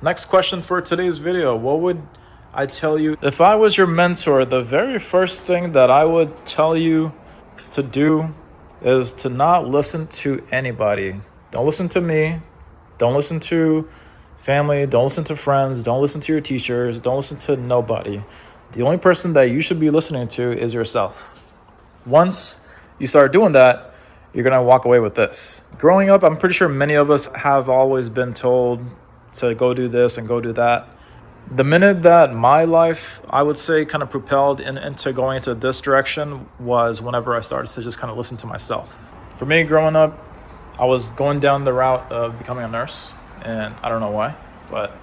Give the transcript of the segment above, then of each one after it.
Next question for today's video. What would I tell you if I was your mentor? The very first thing that I would tell you to do is to not listen to anybody. Don't listen to me. Don't listen to family. Don't listen to friends. Don't listen to your teachers. Don't listen to nobody. The only person that you should be listening to is yourself. Once you start doing that, you're going to walk away with this. Growing up, I'm pretty sure many of us have always been told to go do this and go do that. The minute that my life, I would say, kind of propelled into going into this direction was whenever I started to just kind of listen to myself. For me, growing up, I was going down the route of becoming a nurse, and I don't know why, but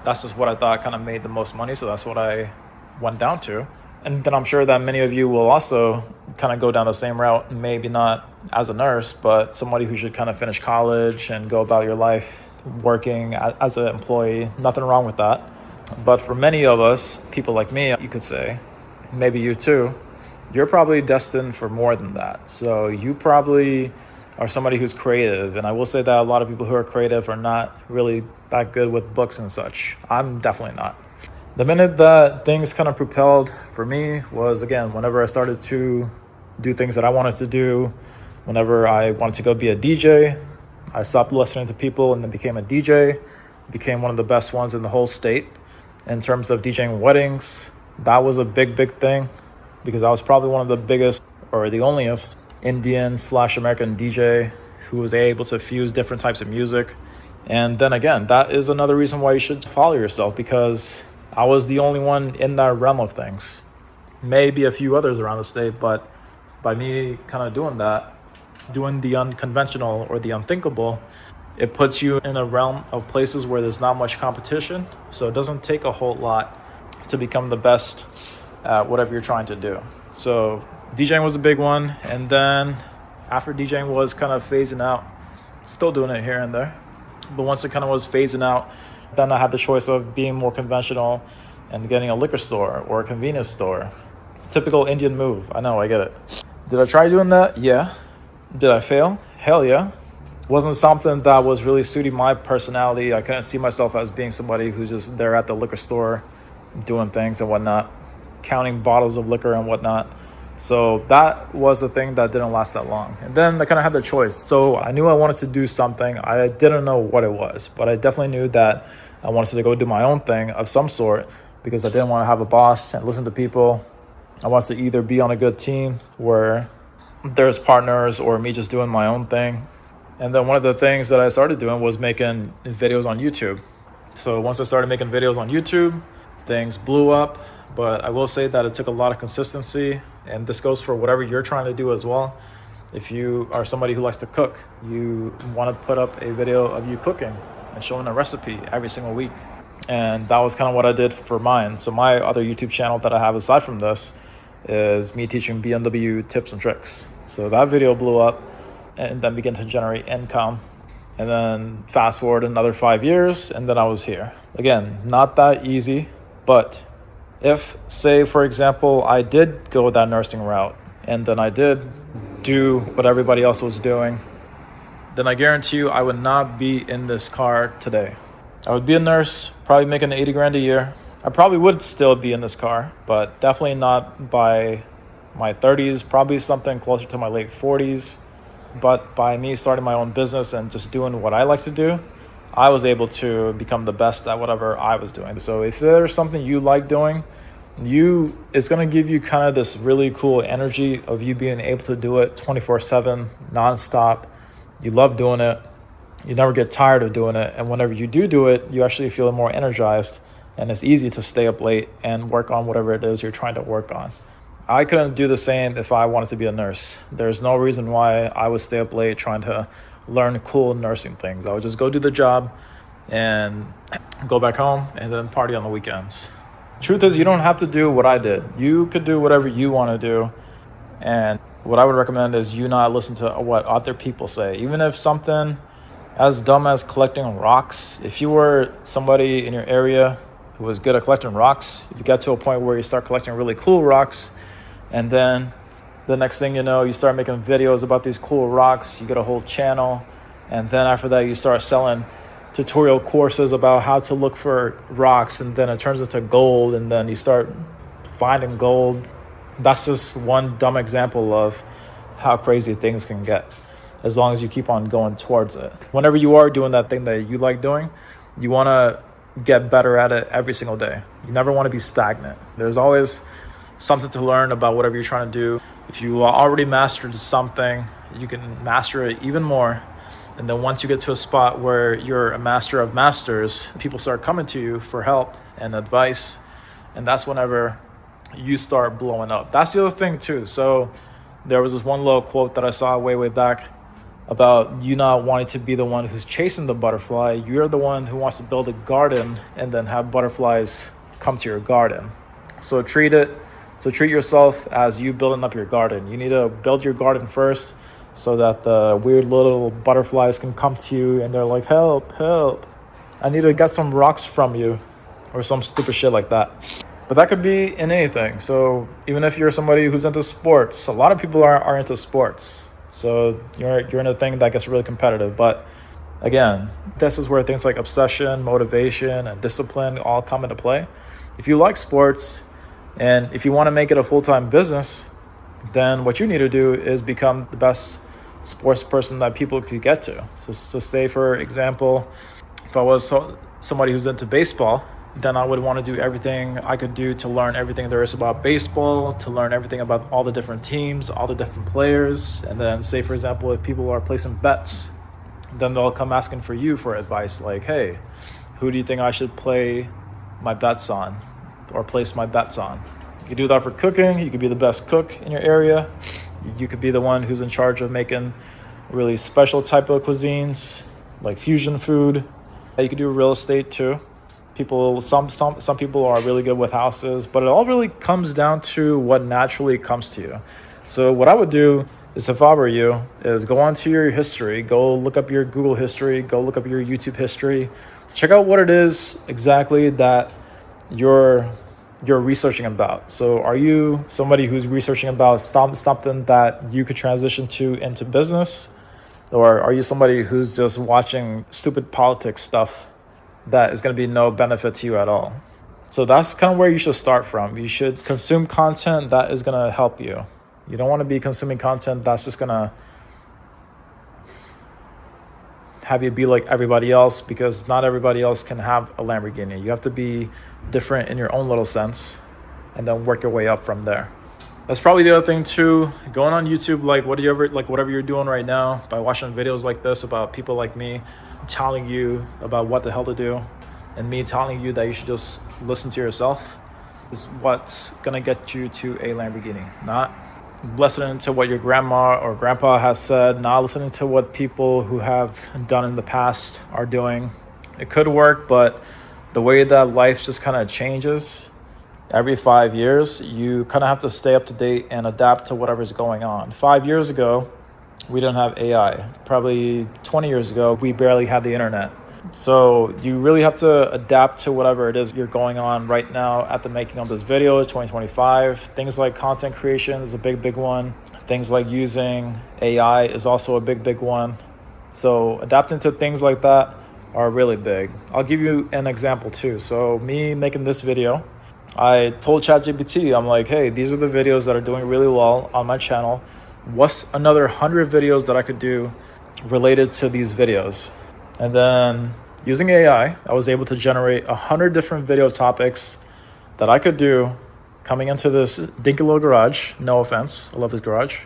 that's just what I thought kind of made the most money, so that's what I went down to. And then I'm sure that many of you will also kind of go down the same route, maybe not as a nurse, but somebody who should kind of finish college and go about your life working as an employee. Nothing wrong with that. But for many of us, people like me, you could say, maybe you too, you're probably destined for more than that. So you probably are somebody who's creative. And I will say that a lot of people who are creative are not really that good with books and such. I'm definitely not. The minute that things kind of propelled for me was, again, whenever I started to do things that I wanted to do, whenever I wanted to go be a DJ, I stopped listening to people and then became a DJ, became one of the best ones in the whole state. In terms of DJing weddings, that was a big thing because I was probably one of the biggest or the onlyest Indian/American DJ who was able to fuse different types of music. And then again, that is another reason why you should follow yourself, because I was the only one in that realm of things. Maybe a few others around the state, but by me kind of doing that, doing the unconventional or the unthinkable, it puts you in a realm of places where there's not much competition. So it doesn't take a whole lot to become the best at whatever you're trying to do. So DJing was a big one. And then after DJing was kind of phasing out, still doing it here and there. But once it kind of was phasing out, then I had the choice of being more conventional and getting a liquor store or a convenience store. Typical Indian move. I know, I get it. Did I try doing that? Yeah. Did I fail? Hell yeah. Wasn't something that was really suiting my personality. I couldn't see myself as being somebody who's just there at the liquor store doing things and whatnot, counting bottles of liquor and whatnot. So that was a thing that didn't last that long. And then I kind of had the choice. So I knew I wanted to do something. I didn't know what it was, but I definitely knew that I wanted to go do my own thing of some sort because I didn't want to have a boss and listen to people. I wanted to either be on a good team where there's partners or me just doing my own thing. And then one of the things that I started doing was making videos on YouTube. So once I started making videos on YouTube, things blew up. But I will say that it took a lot of consistency, and this goes for whatever you're trying to do as well. If you are somebody who likes to cook, you want to put up a video of you cooking and showing a recipe every single week. And that was kind of what I did for mine. So my other YouTube channel that I have aside from this is me teaching BMW tips and tricks. So that video blew up and then began to generate income. And then fast forward another 5 years, and then I was here. Again, not that easy, but if, say, for example, I did go that nursing route and then I did do what everybody else was doing, then I guarantee you I would not be in this car today. I would be a nurse, probably making 80 grand a year. I probably would still be in this car, but definitely not by my 30s, probably something closer to my late 40s. But by me starting my own business and just doing what I like to do, I was able to become the best at whatever I was doing. So if there's something you like doing, it's going to give you kind of this really cool energy of you being able to do it 24/7, nonstop. You love doing it. You never get tired of doing it. And whenever you do it, you actually feel more energized. And it's easy to stay up late and work on whatever it is you're trying to work on. I couldn't do the same if I wanted to be a nurse. There's no reason why I would stay up late trying to learn cool nursing things. I would just go do the job and go back home and then party on the weekends. Truth is, you don't have to do what I did. You could do whatever you want to do. And what I would recommend is you not listen to what other people say. Even if something as dumb as collecting rocks, if you were somebody in your area who was good at collecting rocks, if you get to a point where you start collecting really cool rocks, and then the next thing you know, you start making videos about these cool rocks, you get a whole channel, and then after that you start selling tutorial courses about how to look for rocks, and then it turns into gold, and then you start finding gold. That's just one dumb example of how crazy things can get as long as you keep on going towards it. Whenever you are doing that thing that you like doing, you want to get better at it every single day. You never want to be stagnant. There's always something to learn about whatever you're trying to do. If you already mastered something, you can master it even more. And then once you get to a spot where you're a master of masters, people start coming to you for help and advice. And that's whenever you start blowing up. That's the other thing too. So there was this one little quote that I saw way back about you not wanting to be the one who's chasing the butterfly. You're the one who wants to build a garden and then have butterflies come to your garden. So treat yourself as you building up your garden. You need to build your garden first so that the weird little butterflies can come to you and they're like, help, I need to get some rocks from you, or some stupid shit like that. But that could be in anything. So even if you're somebody who's into sports, a lot of people are into sports. So you're in a thing that gets really competitive. But again, this is where things like obsession, motivation, and discipline all come into play. If you like sports and if you want to make it a full-time business, then what you need to do is become the best sports person that people could get to. So say, for example, if I was somebody who's into baseball, then I would want to do everything I could do to learn everything there is about baseball, to learn everything about all the different teams, all the different players. And then say, for example, if people are placing bets, then they'll come asking for you for advice, like, hey, who do you think I should play my bets on or place my bets on? You could do that for cooking. You could be the best cook in your area. You could be the one who's in charge of making really special type of cuisines, like fusion food. You could do real estate too. Some people are really good with houses, but it all really comes down to what naturally comes to you. So what I would do is, if I were you, is go onto your history, go look up your Google history, go look up your YouTube history, check out what it is exactly that you're researching about. So are you somebody who's researching about something that you could transition to into business? Or are you somebody who's just watching stupid politics stuff that is going to be no benefit to you at all? So that's kind of where you should start from. You should consume content that is going to help you. You don't want to be consuming content that's just going to have you be like everybody else, because not everybody else can have a Lamborghini. You have to be different in your own little sense and then work your way up from there. That's probably the other thing too. Going on YouTube, whatever you're doing right now, by watching videos like this about people like me telling you about what the hell to do, and me telling you that you should just listen to yourself, is what's gonna get you to a Lamborghini. Not listening to what your grandma or grandpa has said, not listening to what people who have done in the past are doing. It could work, but the way that life just kind of changes every 5 years, you kind of have to stay up to date and adapt to whatever's going on. 5 years ago, we didn't have AI. Probably 20 years ago, we barely had the internet. So you really have to adapt to whatever it is you're going on right now at the making of this video. 2025, things like content creation is a big one. Things like using AI is also a big one. So adapting to things like that are really big. I'll give you an example too. So me making this video, I told ChatGPT, I'm like, hey, these are the videos that are doing really well on my channel. What's another 100 videos that I could do related to these videos? And then using AI, I was able to generate 100 different video topics that I could do coming into this dinky little garage. No offense, I love this garage.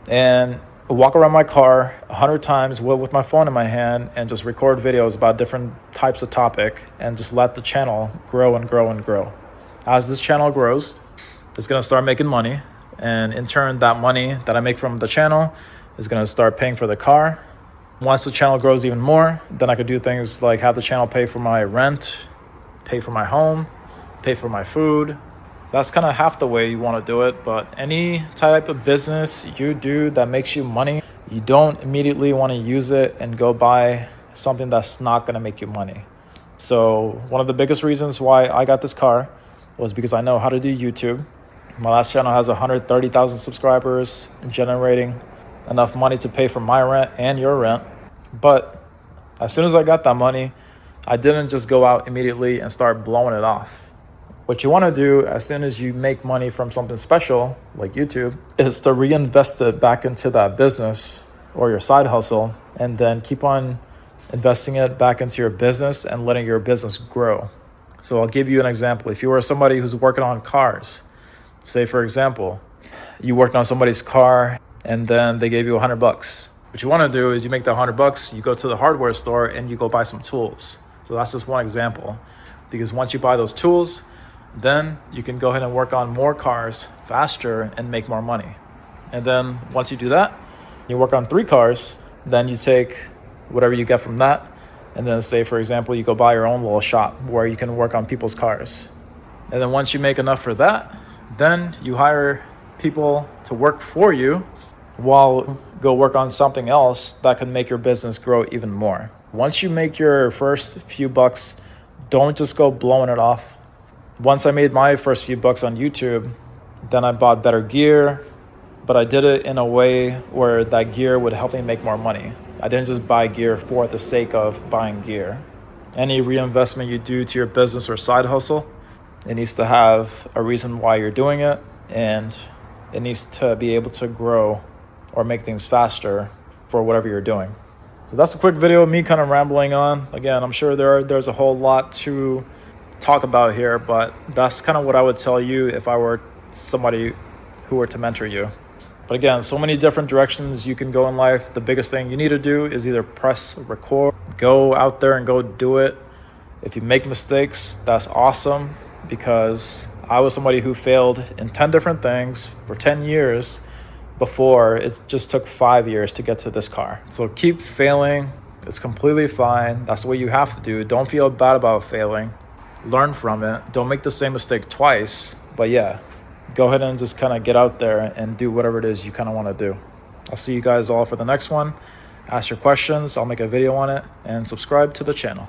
And walk around my car 100 times with my phone in my hand and just record videos about different types of topic and just let the channel grow and grow and grow. As this channel grows, it's going to start making money. And in turn, that money that I make from the channel is going to start paying for the car. Once the channel grows even more, then I could do things like have the channel pay for my rent, pay for my home, pay for my food. That's kind of half the way you want to do it. But any type of business you do that makes you money, you don't immediately want to use it and go buy something that's not going to make you money. So one of the biggest reasons why I got this car was because I know how to do YouTube. My last channel has 130,000 subscribers, generating enough money to pay for my rent and your rent. But as soon as I got that money, I didn't just go out immediately and start blowing it off. What you want to do as soon as you make money from something special like YouTube is to reinvest it back into that business or your side hustle, and then keep on investing it back into your business and letting your business grow. So I'll give you an example. If you were somebody who's working on cars, say for example, you worked on somebody's car and then they gave you $100. What you want to do is you make that $100, you go to the hardware store and you go buy some tools. So that's just one example, because once you buy those tools, then you can go ahead and work on more cars faster and make more money. And then once you do that, you work on 3 cars, then you take whatever you get from that, and then say, for example, you go buy your own little shop where you can work on people's cars. And then once you make enough for that, then you hire people to work for you while go work on something else that can make your business grow even more. Once you make your first few bucks, don't just go blowing it off. Once I made my first few bucks on YouTube, then I bought better gear, but I did it in a way where that gear would help me make more money. I didn't just buy gear for the sake of buying gear. Any reinvestment you do to your business or side hustle, it needs to have a reason why you're doing it, and it needs to be able to grow or make things faster for whatever you're doing. So that's a quick video of me kind of rambling on. Again, I'm sure there's a whole lot to talk about here, but that's kind of what I would tell you if I were somebody who were to mentor you. But again, so many different directions you can go in life. The biggest thing you need to do is either press record, go out there and go do it. If you make mistakes, that's awesome, because I was somebody who failed in 10 different things for 10 years before it just took 5 years to get to this car. So keep failing. It's completely fine. That's what you have to do. Don't feel bad about failing. Learn from it. Don't make the same mistake twice. But yeah, go ahead and just kind of get out there and do whatever it is you kind of want to do. I'll see you guys all for the next one. Ask your questions. I'll make a video on it, and subscribe to the channel.